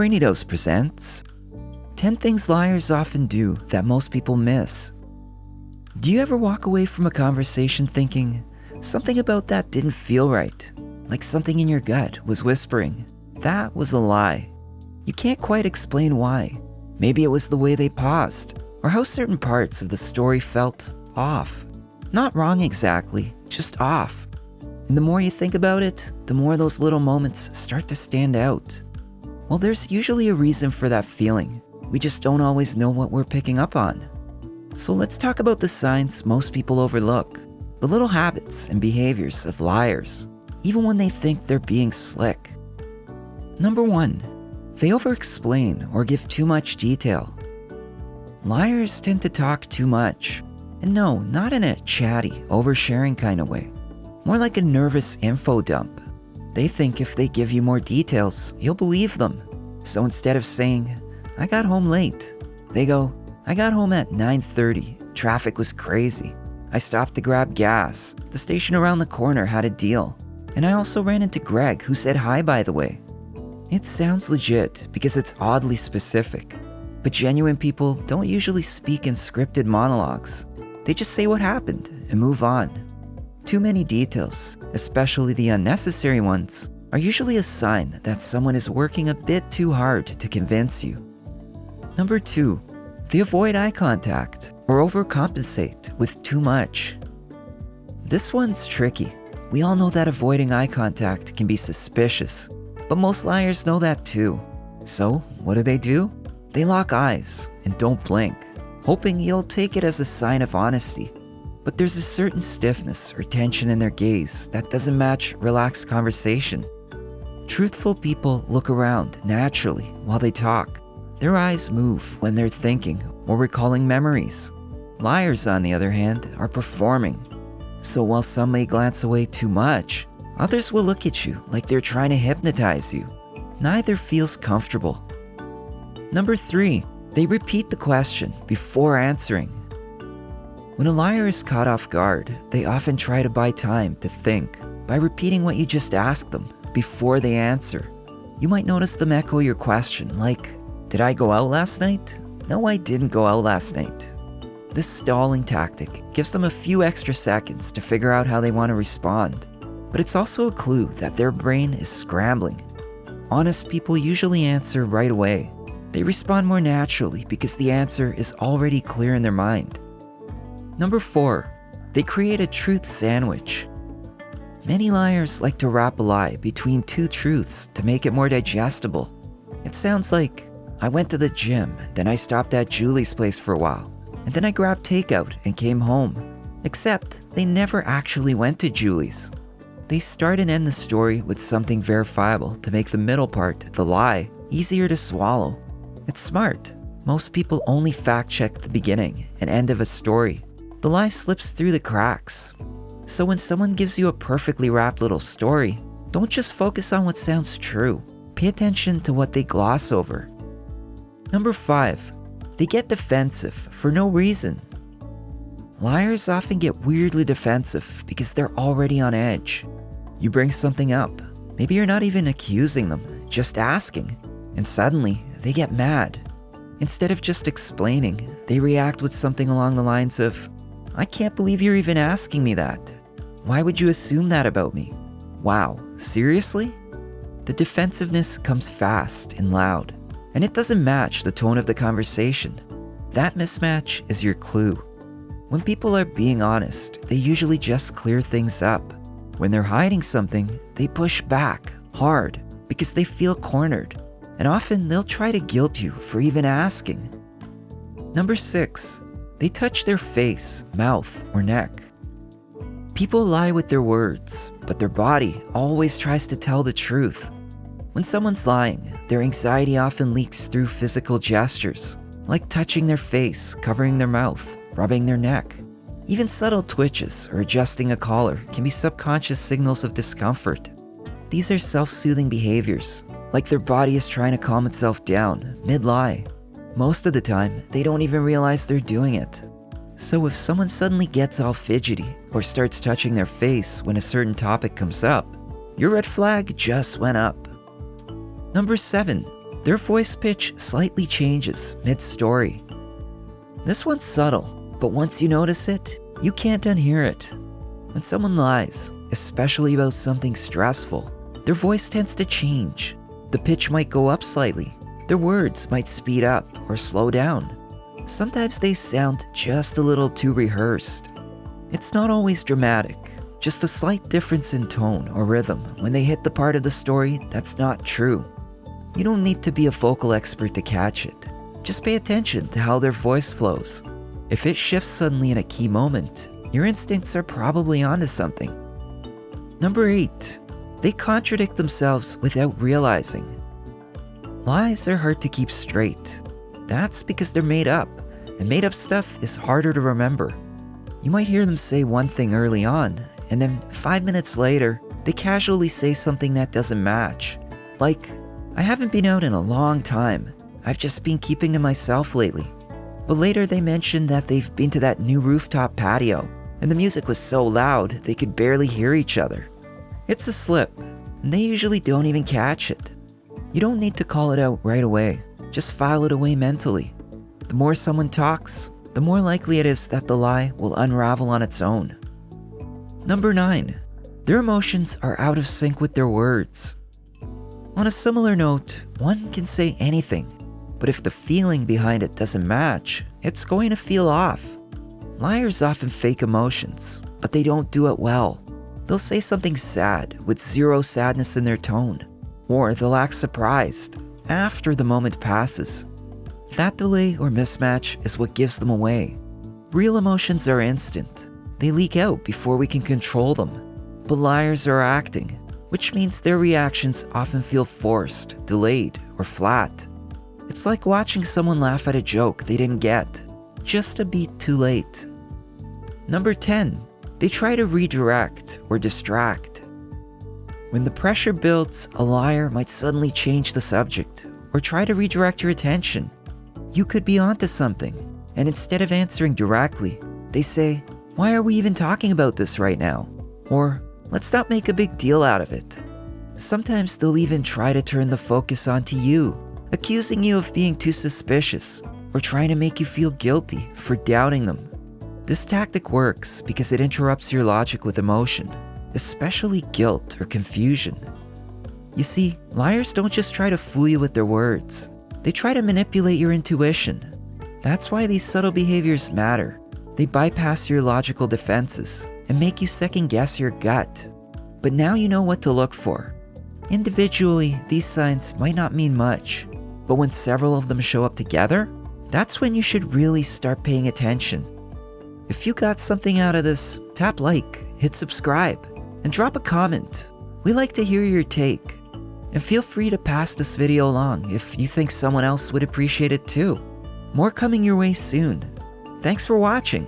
Brainy Dose presents 10 things liars often do that most people miss. Do you ever walk away from a conversation thinking, something about that didn't feel right? Like something in your gut was whispering, that was a lie. You can't quite explain why. Maybe it was the way they paused, or how certain parts of the story felt off. Not wrong exactly, just off. And the more you think about it, the more those little moments start to stand out. Well, there's usually a reason for that feeling. We just don't always know what we're picking up on. So let's talk about the signs most people overlook. The little habits and behaviors of liars, even when they think they're being slick. Number 1, they over-explain or give too much detail. Liars tend to talk too much. And no, not in a chatty, oversharing kind of way. More like a nervous info dump. They think if they give you more details, you'll believe them. So instead of saying, I got home late, they go, I got home at 9:30. Traffic was crazy. I stopped to grab gas. The station around the corner had a deal. And I also ran into Greg, who said hi, by the way. It sounds legit because it's oddly specific. But genuine people don't usually speak in scripted monologues. They just say what happened and move on. Too many details, especially the unnecessary ones, are usually a sign that someone is working a bit too hard to convince you. Number 2, they avoid eye contact or overcompensate with too much. This one's tricky. We all know that avoiding eye contact can be suspicious, but most liars know that too. So, what do? They lock eyes and don't blink, hoping you'll take it as a sign of honesty. But there's a certain stiffness or tension in their gaze that doesn't match relaxed conversation. Truthful people look around naturally while they talk. Their eyes move when they're thinking or recalling memories. Liars, on the other hand, are performing. So while some may glance away too much, others will look at you like they're trying to hypnotize you. Neither feels comfortable. Number 3, they repeat the question before answering. When a liar is caught off guard, they often try to buy time to think by repeating what you just asked them before they answer. You might notice them echo your question like, did I go out last night? No, I didn't go out last night. This stalling tactic gives them a few extra seconds to figure out how they want to respond. But it's also a clue that their brain is scrambling. Honest people usually answer right away. They respond more naturally because the answer is already clear in their mind. Number 4, they create a truth sandwich. Many liars like to wrap a lie between two truths to make it more digestible. It sounds like, I went to the gym, then I stopped at Julie's place for a while, and then I grabbed takeout and came home. Except they never actually went to Julie's. They start and end the story with something verifiable to make the middle part, the lie, easier to swallow. It's smart. Most people only fact-check the beginning and end of a story. The lie slips through the cracks. So when someone gives you a perfectly wrapped little story, don't just focus on what sounds true. Pay attention to what they gloss over. Number 5, they get defensive for no reason. Liars often get weirdly defensive because they're already on edge. You bring something up. Maybe you're not even accusing them, just asking. And suddenly, they get mad. Instead of just explaining, they react with something along the lines of, I can't believe you're even asking me that. Why would you assume that about me? Wow, seriously? The defensiveness comes fast and loud, and it doesn't match the tone of the conversation. That mismatch is your clue. When people are being honest, they usually just clear things up. When they're hiding something, they push back hard because they feel cornered, and often they'll try to guilt you for even asking. Number 6, they touch their face, mouth, or neck. People lie with their words, but their body always tries to tell the truth. When someone's lying, their anxiety often leaks through physical gestures, like touching their face, covering their mouth, rubbing their neck. Even subtle twitches or adjusting a collar can be subconscious signals of discomfort. These are self-soothing behaviors, like their body is trying to calm itself down mid-lie. Most of the time, they don't even realize they're doing it. So if someone suddenly gets all fidgety or starts touching their face when a certain topic comes up, your red flag just went up. Number 7, Their voice pitch slightly changes mid-story. This one's subtle, but once you notice it, you can't unhear it. When someone lies, especially about something stressful, their voice tends to change. The pitch might go up slightly. Their words might speed up or slow down. Sometimes they sound just a little too rehearsed. It's not always dramatic, just a slight difference in tone or rhythm when they hit the part of the story that's not true. You don't need to be a vocal expert to catch it. Just pay attention to how their voice flows. If it shifts suddenly in a key moment, your instincts are probably onto something. Number 8. They contradict themselves without realizing. Lies are hard to keep straight. That's because they're made up, and made up stuff is harder to remember. You might hear them say one thing early on, and then 5 minutes later, they casually say something that doesn't match. Like, "I haven't been out in a long time. I've just been keeping to myself lately." But later they mention that they've been to that new rooftop patio, and the music was so loud they could barely hear each other. It's a slip, and they usually don't even catch it. You don't need to call it out right away. Just file it away mentally. The more someone talks, the more likely it is that the lie will unravel on its own. Number 9. Their emotions are out of sync with their words. On a similar note, one can say anything, but if the feeling behind it doesn't match, it's going to feel off. Liars often fake emotions, but they don't do it well. They'll say something sad with zero sadness in their tone, or they'll act surprised after the moment passes. That delay or mismatch is what gives them away. Real emotions are instant. They leak out before we can control them. But liars are acting, which means their reactions often feel forced, delayed, or flat. It's like watching someone laugh at a joke they didn't get, just a beat too late. Number 10. They try to redirect or distract. When the pressure builds, a liar might suddenly change the subject or try to redirect your attention. You could be onto something, and instead of answering directly, they say, "Why are we even talking about this right now?" Or, "Let's not make a big deal out of it." Sometimes they'll even try to turn the focus onto you, accusing you of being too suspicious or trying to make you feel guilty for doubting them. This tactic works because it interrupts your logic with emotion, especially guilt or confusion. You see, liars don't just try to fool you with their words. They try to manipulate your intuition. That's why these subtle behaviors matter. They bypass your logical defenses and make you second guess your gut. But now you know what to look for. Individually, these signs might not mean much, but when several of them show up together, that's when you should really start paying attention. If you got something out of this, tap like, hit subscribe, and drop a comment. We like to hear your take. And feel free to pass this video along if you think someone else would appreciate it too. More coming your way soon. Thanks for watching.